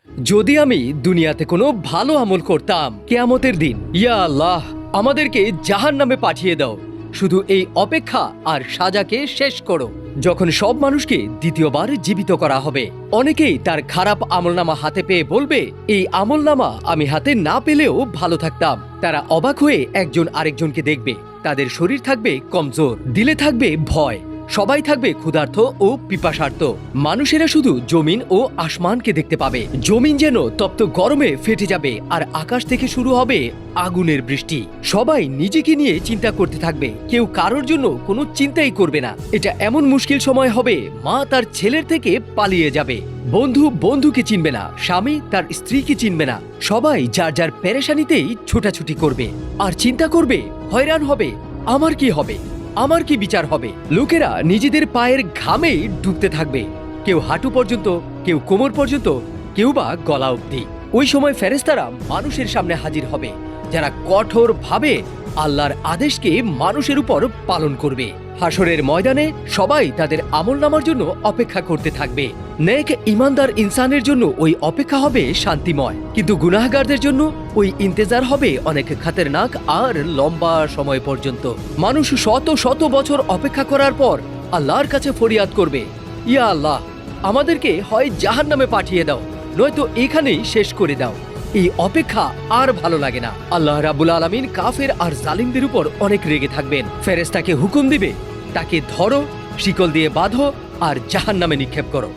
যদি আমি দুনিয়াতে কোনো ভালো আমল করতাম কিয়ামতের দিন, ইয়া আল্লাহ আমাদেরকে জাহান্নামে পাঠিয়ে দাও, শুধু এই অপেক্ষা আর সাজাকে শেষ করো। যখন সব মানুষকে দ্বিতীয়বার জীবিত করা হবে, অনেকেই তার খারাপ আমলনামা হাতে পেয়ে বলবে, এই আমলনামা আমি হাতে না পেলেও ভালো থাকতাম। তারা অবাক হয়ে একজন আরেকজনকে দেখবে। তাদের শরীর থাকবে কমজোর, দিলে থাকবে ভয়, সবাই থাকবে ক্ষুধার্ত ও পিপাসার্ত। মানুষেরা শুধু জমিন ও আসমানকে দেখতে পাবে। জমিন যেন তপ্ত গরমে ফেটে যাবে আর আকাশ থেকে শুরু হবে আগুনের বৃষ্টি। সবাই নিজেকে নিয়ে চিন্তা করতে থাকবে, কেউ কারোর জন্য কোনো চিন্তাই করবে না। এটা এমন মুশকিল সময় হবে, মা তার ছেলের থেকে পালিয়ে যাবে, বন্ধু বন্ধুকে চিনবে না, স্বামী তার স্ত্রীকে চিনবে না। সবাই যার যার পেরেশানিতেই ছোটাছুটি করবে আর চিন্তা করবে, হয়রান হবে, আমার কি হবে, আমার কি বিচার হবে। লোকেরা নিজেদের পায়ের ঘামেই ডুবতে থাকবে, কেউ হাঁটু পর্যন্ত, কেউ কোমর পর্যন্ত, কেউ বা গলা অবধি। ওই সময় ফেরেশতারা মানুষের সামনে হাজির হবে, যারা কঠোরভাবে আল্লাহর আদেশকে মানুষের উপর পালন করবে। হাসরের ময়দানে সবাই তাদের আমলনামার জন্য অপেক্ষা করতে থাকবে। নেক ইমানদার ইনসানের জন্য ওই অপেক্ষা হবে শান্তিময়, কিন্তু গুনাহগারদের জন্য ওই ইন্তেজার হবে অনেক খাতেরনাক আর লম্বা সময় পর্যন্ত। মানুষ শত শত বছর অপেক্ষা করার পর আল্লাহর কাছে ফরিয়াদ করবে, ইয়া আল্লাহ আমাদেরকে হয় জাহান্নামে পাঠিয়ে দাও, নয়তো এখানেই শেষ করে দাও। এই অপেক্ষা আর ভালো লাগে না। আল্লাহ রাব্বুল আলামিন কাফের আর জালিমদের উপর অনেক রেগে থাকবেন। ফেরেশতাকে হুকুম দিবে, তাকে ধরো, শিকল দিয়ে বাঁধো আর জাহান্নামে নিক্ষেপ করো।